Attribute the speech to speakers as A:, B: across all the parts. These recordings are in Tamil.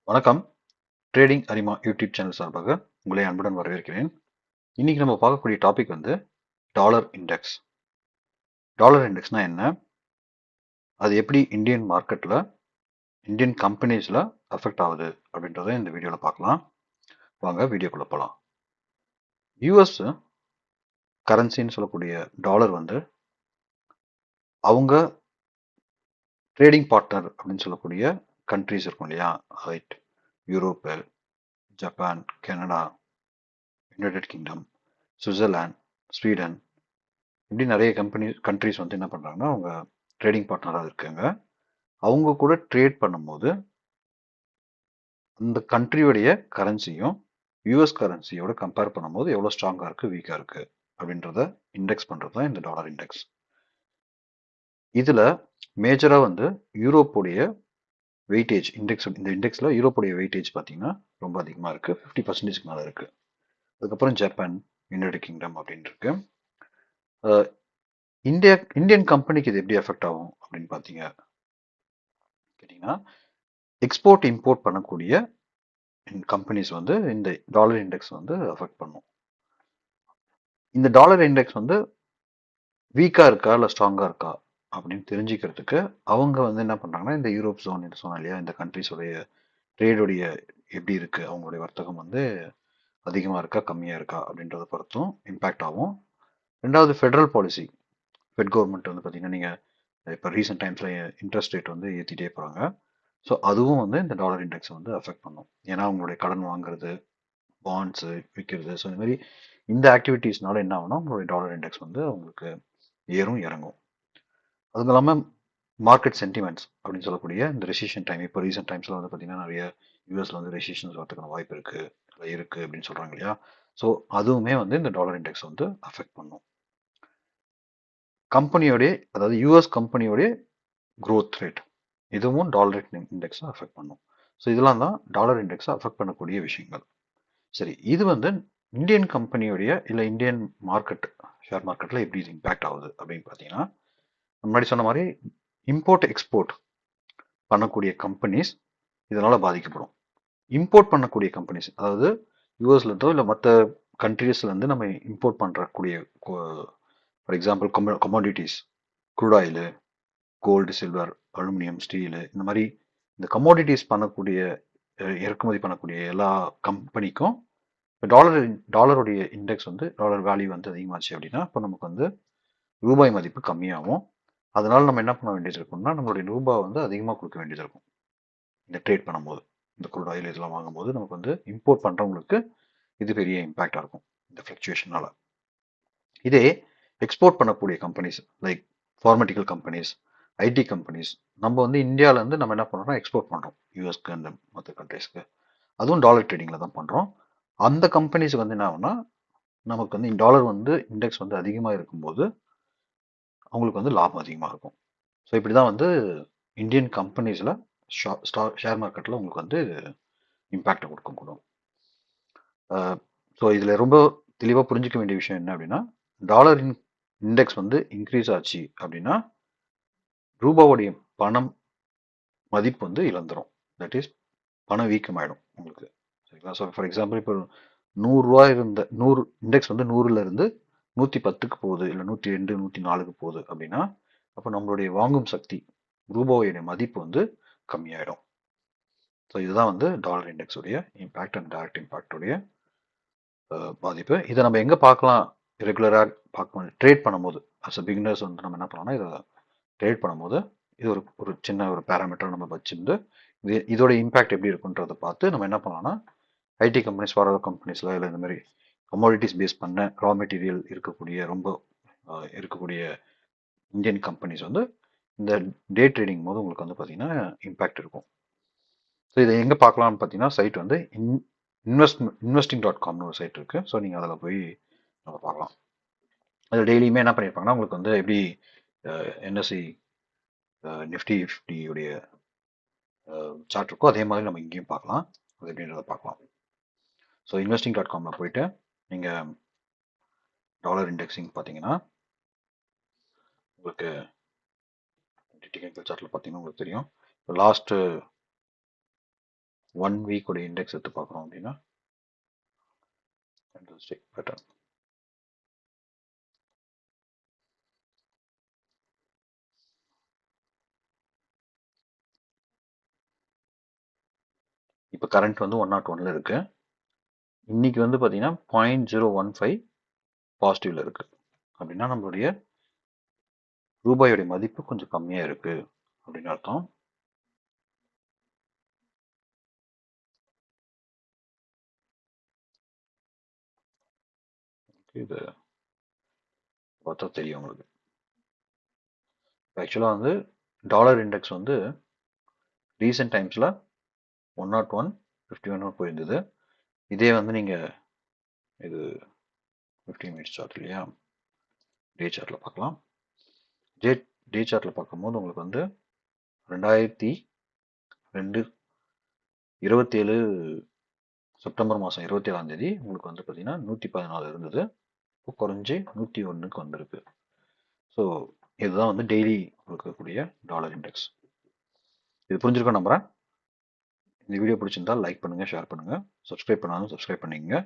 A: வணக்கம். ட்ரேடிங் அரிமா யூடியூப் சேனல் சார்பாக உங்களை அன்புடன் வரவேற்கிறேன். இன்னைக்கு நம்ம பார்க்கக்கூடிய டாபிக் வந்து டாலர் இண்டெக்ஸ். டாலர் இண்டெக்ஸ்னா என்ன? அது எப்படி இந்தியன் மார்க்கெட்ல, இந்தியன் கம்பெனிஸ்ல அஃபெக்ட் ஆகுது அப்படின்றத இந்த வீடியோல பார்க்கலாம். வாங்க வீடியோக்குள்ள போலாம். யூஎஸ் கரன்சின்னு சொல்லக்கூடிய டாலர் வந்து அவங்க ட்ரேடிங் பார்ட்னர் அப்படின்னு சொல்லக்கூடிய கண்ட்ரிஸ் இருக்கும் இல்லையா? Right. Europe, Japan, Canada, United kingdom, Switzerland, Sweden இப்படி நிறைய கண்ட்ரிஸ் வந்து என்ன பண்றாங்கன்னா அவங்க ட்ரேடிங் பார்ட்னராக இருக்காங்க. அவங்க கூட ட்ரேட் பண்ணும்போது அந்த கண்ட்ரியோடைய கரன்சியும் யூஎஸ் கரன்சியோட கம்பேர் பண்ணும்போது எவ்வளோ ஸ்ட்ராங்காக இருக்கு வீக்காக இருக்கு அப்படின்றத இண்டெக்ஸ் பண்ணுறது தான் இந்த டாலர் இண்டெக்ஸ். இதில் மேஜராக வந்து யூரோப்புடைய வெயிட்டேஜ் இண்டெக்ஸ், இந்த இண்டெக்ஸில் யூரோப்புடைய வெயிட்டேஜ் பார்த்தீங்கன்னா ரொம்ப அதிகமாக இருக்குது, 50% மேலே இருக்குது. அதுக்கப்புறம் ஜப்பான், யுனைடெட் கிங்டம் அப்படின்னு இருக்கு. இந்தியன் கம்பெனிக்கு இது எப்படி எஃபெக்ட் ஆகும் அப்படின்னு பார்த்தீங்க கேட்டிங்கன்னா, எக்ஸ்போர்ட் இம்போர்ட் பண்ணக்கூடிய கம்பெனிஸ் வந்து இந்த டாலர் இண்டெக்ஸ் வந்து அஃபெக்ட் பண்ணும். இந்த டாலர் இண்டெக்ஸ் வந்து வீக்கா இருக்கா இல்லை ஸ்ட்ராங்கா இருக்கா அப்படின்னு தெரிஞ்சுக்கிறதுக்கு அவங்க வந்து என்ன பண்றாங்கன்னா, இந்த யூரோப் ஜோன் என்று சொன்னா இல்லையா, இந்த கண்ட்ரிஸோடைய ட்ரேடுடைய எப்படி இருக்கு, அவங்களுடைய வர்த்தகம் வந்து அதிகமா இருக்கா கம்மியா இருக்கா அப்படின்றத பொறுத்தும் இம்பாக்ட் ஆகும். ரெண்டாவது ஃபெடரல் பாலிசி. ஃபெட் கவர்மெண்ட் வந்து பார்த்தீங்கன்னா, நீங்கள் இப்போ ரீசெண்ட் டைம்ஸில் இன்ட்ரெஸ்ட் ரேட் வந்து ஏற்றிட்டே போகிறாங்க. ஸோ அதுவும் வந்து இந்த டாலர் இண்டெக்ஸை வந்து அஃபெக்ட் பண்ணும். ஏன்னா அவங்களுடைய கடன் வாங்குறது, பாண்ட்ஸு விற்கிறது, ஸோ இந்த மாதிரி இந்த ஆக்டிவிட்டீஸ்னால என்ன ஆகும்னா உங்களுடைய டாலர் இண்டெக்ஸ் வந்து உங்களுக்கு ஏறும் இறங்கும். அதுவும் இல்லாமல் மார்க்கெட் சென்டிமெண்ட்ஸ் அப்படின்னு சொல்லக்கூடிய இந்த ரெசிஷன் டைம், இப்போ ரீசெண்ட் டைம்ஸில் வந்து பார்த்தீங்கன்னா நிறைய யூஎஸ்ல வந்து ரெசிஷன்ஸ் வரதுக்கான வாய்ப்பு இருக்கு அப்படின்னு சொல்கிறாங்க இல்லையா. ஸோ அதுவுமே வந்து இந்த டாலர் இண்டெக்ஸ் வந்து அஃபெக்ட் பண்ணும். கம்பெனியோடைய, அதாவது யூஎஸ் கம்பெனியோடைய growth ரேட், இதுவும் டாலர் இண்டெக்ஸை அஃபெக்ட் பண்ணும். ஸோ இதெல்லாம் தான் டாலர் இண்டெக்ஸை அஃபெக்ட் பண்ணக்கூடிய விஷயங்கள். சரி, இது வந்து இந்தியன் கம்பெனியோடைய இல்லை இந்தியன் மார்க்கெட், ஷேர் மார்க்கெட்டில் எப்படி இது இம்பேக்ட் ஆகுது அப்படின்னு பார்த்தீங்கன்னா, முன்னாடி சொன்ன மாதிரி இம்போர்ட் எக்ஸ்போர்ட் பண்ணக்கூடிய கம்பெனிஸ் இதனால் பாதிக்கப்படும். இம்போர்ட் பண்ணக்கூடிய கம்பெனிஸ், அதாவது யூஎஸ்லேருந்தோ இல்லை மற்ற கண்ட்ரீஸ்லேருந்து நம்ம இம்போர்ட் பண்ணுறக்கூடிய, for example commodities, crude oil, gold, silver, aluminium, steel, இந்த மாதிரி இந்த கமாடிட்டிஸ் பண்ணக்கூடிய, இறக்குமதி பண்ணக்கூடிய எல்லா கம்பெனிக்கும் டாலருடைய இண்டெக்ஸ் வந்து, டாலர் வேல்யூ வந்து அதிகமாச்சு அப்படின்னா இப்போ நமக்கு வந்து ரூபாய் மதிப்பு கம்மியாகும். அதனால நம்ம என்ன பண்ண வேண்டியது இருக்கும்னா, நம்மளுடைய ரூபாய் வந்து அதிகமாக கொடுக்க வேண்டியது இருக்கும் இந்த ட்ரேட் பண்ணும்போது. இந்த குரூட் ஆயில் இதெல்லாம் வாங்கும்போது நமக்கு வந்து இம்போர்ட் பண்ணுறவங்களுக்கு இது பெரிய இம்பாக்டாக இருக்கும் இந்த ஃப்ளக்சுவேஷனால. இதே எக்ஸ்போர்ட் பண்ணக்கூடிய companies like pharmaceutical companies, IT companies, நம்ம வந்து இந்தியாவிலேருந்து நம்ம என்ன பண்ணுறோம்னா எக்ஸ்போர்ட் பண்ணுறோம் யூஎஸ்க்கு, அந்த மற்ற கண்ட்ரீஸ்க்கு. அதுவும் டாலர் ட்ரேடிங்கில் தான் பண்ணுறோம். அந்த கம்பெனிஸுக்கு வந்து என்ன ஆகும்னா, நமக்கு வந்து டாலர் வந்து இண்டெக்ஸ் வந்து அதிகமாக இருக்கும்போது அவங்களுக்கு வந்து லாபம் அதிகமாக இருக்கும். ஸோ இப்படி தான் வந்து இந்தியன் கம்பெனிஸில் ஷேர் மார்க்கெட்டில் உங்களுக்கு வந்து இம்பேக்டை கொடுக்கக்கூடும். ஸோ இதில் ரொம்ப தெளிவாக புரிஞ்சிக்க வேண்டிய விஷயம் என்ன அப்படின்னா, டாலர் இண்டெக்ஸ் வந்து இன்க்ரீஸ் ஆச்சு அப்படின்னா ரூபாவுடைய பணம் மதிப்பு வந்து இழந்துரும். தட் இஸ் பணம் வீக்கமாயிடும் உங்களுக்கு. சரிங்களா? ஸோ ஃபார் எக்ஸாம்பிள் இப்போ 100 இருந்த 100 இண்டெக்ஸ் வந்து 100ல இருந்து 110க்கு போகுது, இல்லை 102, 104க்கு போகுது அப்படின்னா அப்போ நம்மளுடைய வாங்கும் சக்தி, ரூபாவுடைய மதிப்பு வந்து கம்மியாயிடும். ஸோ இதுதான் வந்து டாலர் இண்டெக்ஸ் உடைய இம்பாக்ட் அண்ட் டைரக்ட் இம்பாக்ட் உடைய பாதிப்பு. இதை நம்ம எங்கே பார்க்கலாம்? ரெகுலராக பார்க்க ட்ரேட் பண்ணும்போது அஸ் அ பிகினர்ஸ் வந்து நம்ம என்ன பண்ணோம்னா, இதை ட்ரேட் பண்ணும்போது இது ஒரு சின்ன ஒரு பேராமீட்டர் நம்ம வச்சிருந்து இதோட இம்பாக்ட் எப்படி இருக்குன்றதை பார்த்து நம்ம என்ன பண்ணலாம்னா, ஐடி கம்பெனிஸ், ஃபார் கம்பெனிஸில் இல்லை இந்த மாதிரி கமோடிட்டிஸ் பேஸ் பண்ண ரா மெட்டீரியல் இருக்கக்கூடிய இந்தியன் கம்பெனிஸ் வந்து இந்த டே ட்ரேடிங் போது உங்களுக்கு வந்து பார்த்தீங்கன்னா இம்பாக்ட் இருக்கும். ஸோ இதை எங்கே பார்க்கலாம்னு பார்த்தீங்கன்னா, சைட் வந்து investing.comனு ஒரு சைட் இருக்குது. ஸோ நீங்கள் அதில் போய் நம்ம பார்க்கலாம். அதில் டெய்லியுமே என்ன பண்ணியிருப்பாங்கன்னா, உங்களுக்கு வந்து எப்படி என்எஸ்சி நிஃப்டி உடைய சார்ட் இருக்கோ அதே மாதிரி நம்ம இங்கேயும் பார்க்கலாம். அது எப்படின்றத பார்க்கலாம். ஸோ investing.comல போயிட்டு நீங்கள் டாலர் இண்டெக்ஸிங் பார்த்தீங்கன்னா உங்களுக்கு டெக்னிக்கல் சார்ட்டில் பார்த்தீங்கன்னா உங்களுக்கு தெரியும். இப்போ லாஸ்ட்டு 1 வீக் உடைய இண்டெக்ஸ் எடுத்து பார்க்குறோம் அப்படின்னா கேண்டில்ஸ்டிக் பேட்டர்ன். இப்போ கரண்ட் வந்து 101ல் இருக்கு. இன்னைக்கு வந்து பார்த்தீங்கன்னா 0.015 பாசிட்டிவ்ல இருக்கு. அப்படின்னா நம்மளுடைய ரூபாயோடைய மதிப்பு கொஞ்சம் கம்மியா இருக்கு அப்படின்னு அர்த்தம். இது பார்த்தா தெரியும் உங்களுக்கு. ஆக்சுவலாக வந்து டாலர் இண்டெக்ஸ் வந்து ரீசெண்ட் டைம்ஸில் 101.51 போயிருந்தது. இதே வந்து நீங்கள் இது 15 மினிட்ஸ் சார்ட் இல்லையா, டே சார்ட்டில் பார்க்கலாம். டே சார்ட்டில் பார்க்கும்போது உங்களுக்கு வந்து 2027 செப்டம்பர் மாதம் 27ஆம் தேதி உங்களுக்கு வந்து பார்த்தீங்கன்னா 114 இருந்தது. இப்போ குறைஞ்சி 101க்கு வந்திருக்கு. ஸோ இதுதான் வந்து டெய்லி இருக்கக்கூடிய டாலர் இண்டெக்ஸ். இது புரிஞ்சிருக்க நம்புறேன். இந்த வீடியோ பிடிச்சிருந்தால் லைக் பண்ணுங்கள், ஷேர் பண்ணுங்கள், சப்ஸ்கிரைப் பண்ணாலும் சப்ஸ்கிரைப் பண்ணிக்கங்க.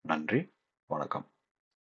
A: நன்றி, வணக்கம்.